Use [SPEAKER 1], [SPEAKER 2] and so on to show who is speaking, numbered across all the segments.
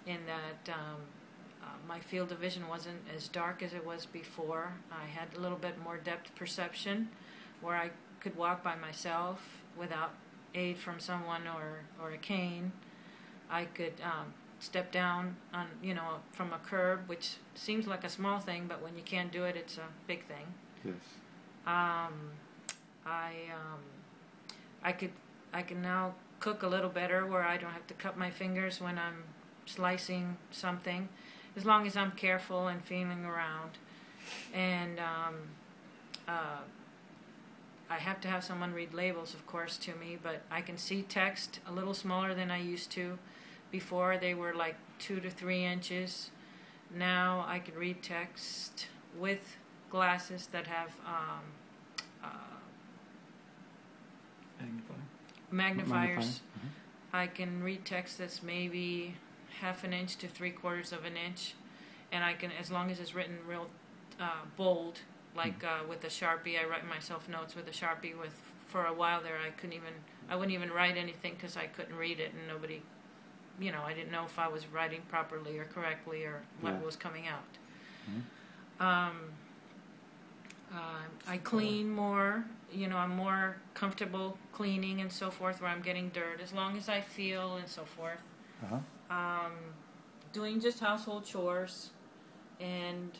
[SPEAKER 1] in that my field of vision wasn't as dark as it was before. I had a little bit more depth perception, where I could walk by myself without aid from someone or a cane. I could step down on, from a curb, which seems like a small thing, but when you can't do it, it's a big thing.
[SPEAKER 2] Yes.
[SPEAKER 1] I can now cook a little better, where I don't have to cut my fingers when I'm slicing something, as long as I'm careful and feeling around. And I have to have someone read labels, of course, to me, but I can see text a little smaller than I used to. Before, they were like 2 to 3 inches. Now I can read text with glasses that have magnifiers. Mm-hmm. I can read text that's maybe 1/2 inch to 3/4 of an inch, and I can, as long as it's written real bold, like with a Sharpie. I write myself notes with a Sharpie. For a while there, I wouldn't even write anything because I couldn't read it, and nobody, I didn't know if I was writing properly or correctly or what was coming out. Mm-hmm. I clean more. I'm more comfortable cleaning and so forth, where I'm getting dirt, as long as I feel and so forth. Uh-huh. Doing just household chores, and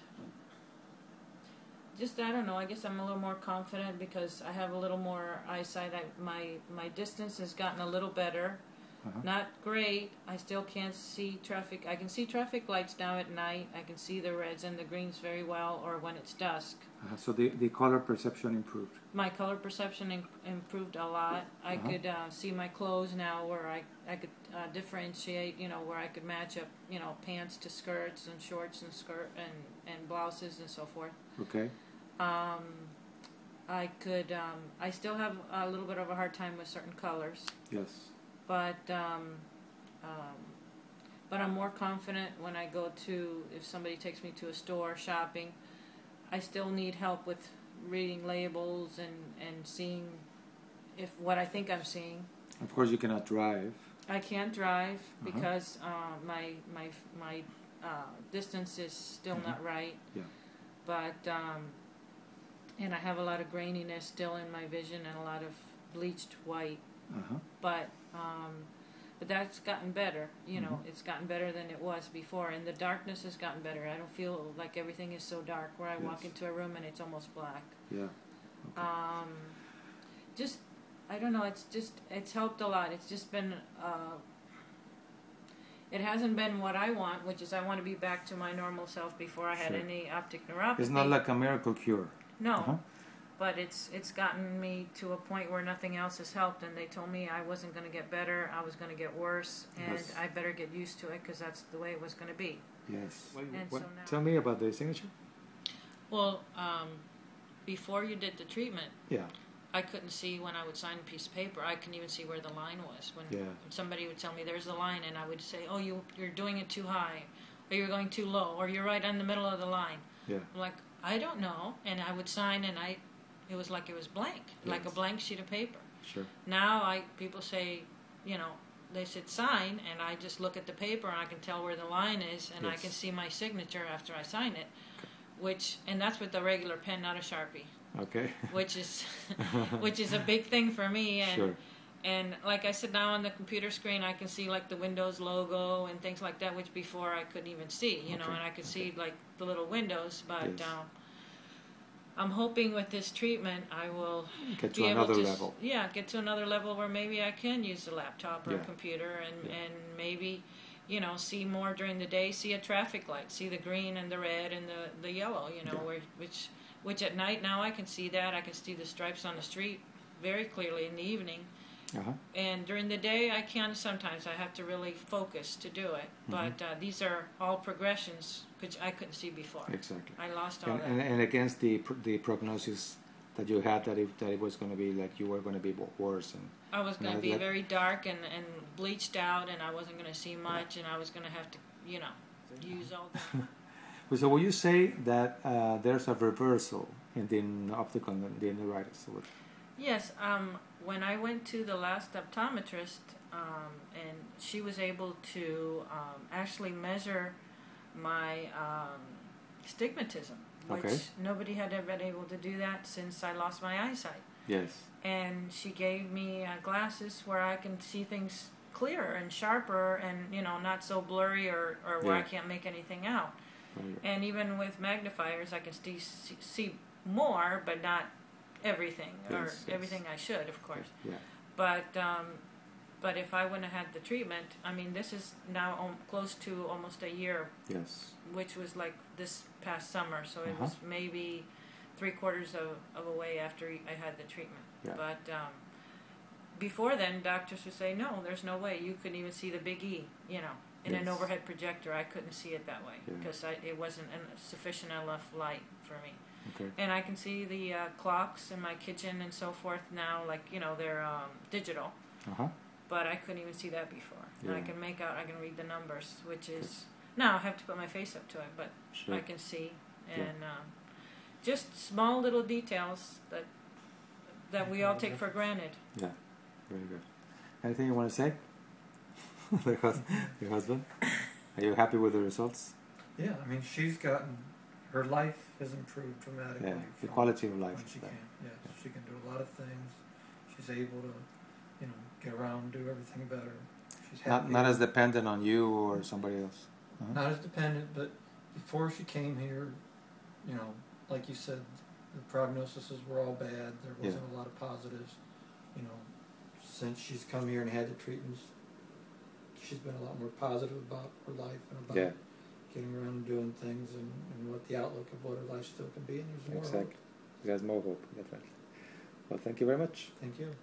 [SPEAKER 1] just, I don't know, I guess I'm a little more confident because I have a little more eyesight. My distance has gotten a little better. Uh-huh. Not great. I still can't see traffic. I can see traffic lights now at night. I can see the reds and the greens very well, or when it's dusk.
[SPEAKER 2] So the color perception improved?
[SPEAKER 1] My color perception improved a lot. I could see my clothes now, where I could differentiate, where I could match up, pants to skirts and shorts and and blouses and so forth.
[SPEAKER 2] Okay.
[SPEAKER 1] I could, I still have a little bit of a hard time with certain colors.
[SPEAKER 2] Yes.
[SPEAKER 1] But I'm more confident when I go to, if somebody takes me to a store shopping. I still need help with reading labels and seeing if what I think I'm seeing.
[SPEAKER 2] Of course, you cannot drive.
[SPEAKER 1] I can't drive because my distance is still not right. Yeah. But and I have a lot of graininess still in my vision and a lot of bleached white. But that's gotten better. It's gotten better than it was before, and the darkness has gotten better. I don't feel like everything is so dark where I walk into a room and it's almost black. Yeah. Okay. Just, I don't know. It's helped a lot. It's just been. It hasn't been what I want, which is I want to be back to my normal self before I had any optic neuropathy.
[SPEAKER 2] It's not like a miracle cure.
[SPEAKER 1] No. But it's gotten me to a point where nothing else has helped, and they told me I wasn't going to get better, I was going to get worse, and I better get used to it because that's the way it was going to be.
[SPEAKER 2] Yes.
[SPEAKER 1] So now,
[SPEAKER 2] tell me about the signature.
[SPEAKER 1] Well, before you did the treatment, I couldn't see when I would sign a piece of paper. I couldn't even see where the line was. When somebody would tell me there's the line, and I would say, oh, you're doing it too high, or you're going too low, or you're right in the middle of the line. Yeah. I'm like, I don't know, and I would sign, and it was like it was blank, like a blank sheet of paper. Sure. Now people say, they said sign, and I just look at the paper and I can tell where the line is, and I can see my signature after I sign it, and that's with a regular pen, not a Sharpie. Okay. which is a big thing for me, and and like I said, now on the computer screen I can see like the Windows logo and things like that, which before I couldn't even see, and I could see like the little windows, but. I'm hoping with this treatment I will
[SPEAKER 2] get to another level.
[SPEAKER 1] Yeah, get to another level where maybe I can use a laptop or a computer and maybe, see more during the day, see a traffic light, see the green and the red and the yellow, which at night now I can see that. I can see the stripes on the street very clearly in the evening. And during the day I can sometimes. I have to really focus to do it. But these are all progressions which I couldn't see before. Exactly. I lost all that.
[SPEAKER 2] And against the prognosis that you had, that it was going to be like you were going to be worse. And
[SPEAKER 1] I was going to be very dark and bleached out, and I wasn't going to see much, and I was going to have to, use all that.
[SPEAKER 2] So will you say that there's a reversal in the optical neuritis?
[SPEAKER 1] Yes. when I went to the last optometrist, and she was able to actually measure my stigmatism, which nobody had ever been able to do that since I lost my eyesight.
[SPEAKER 2] Yes.
[SPEAKER 1] And she gave me glasses where I can see things clearer and sharper, and not so blurry or where I can't make anything out. And even with magnifiers, I can see more, but not everything, or everything I should, of course.
[SPEAKER 2] Yeah.
[SPEAKER 1] But if I wouldn't have had the treatment, I mean, this is now close to almost a year.
[SPEAKER 2] Yes.
[SPEAKER 1] Which was like this past summer, so it was maybe 3/4 of a way after I had the treatment.
[SPEAKER 2] Yeah.
[SPEAKER 1] But before then, doctors would say, no, there's no way. You couldn't even see the big E, in an overhead projector. I couldn't see it that way because it wasn't sufficient enough light for me.
[SPEAKER 2] Okay.
[SPEAKER 1] And I can see the clocks in my kitchen and so forth now, like, they're digital. But I couldn't even see that before. Yeah. And I can read the numbers, which is, now I have to put my face up to it, but I can see. And just small little details that we all take for granted.
[SPEAKER 2] Yeah, very good. Anything you want to say? Your husband? Are you happy with the results?
[SPEAKER 3] Yeah, I mean, her life has improved dramatically.
[SPEAKER 2] Yeah, the quality of life.
[SPEAKER 3] She can, she can do a lot of things. She's able to, get around, do everything better. She's happy.
[SPEAKER 2] Not as dependent on you or somebody else.
[SPEAKER 3] Not as dependent, but before she came here, like you said, the prognoses were all bad. There wasn't a lot of positives. Since she's come here and had the treatments, she's been a lot more positive about her life and about getting around and doing things and what the outlook of what her life still can be. And there's more hope.
[SPEAKER 2] There's more hope. That's right. Well, thank you very much.
[SPEAKER 3] Thank you.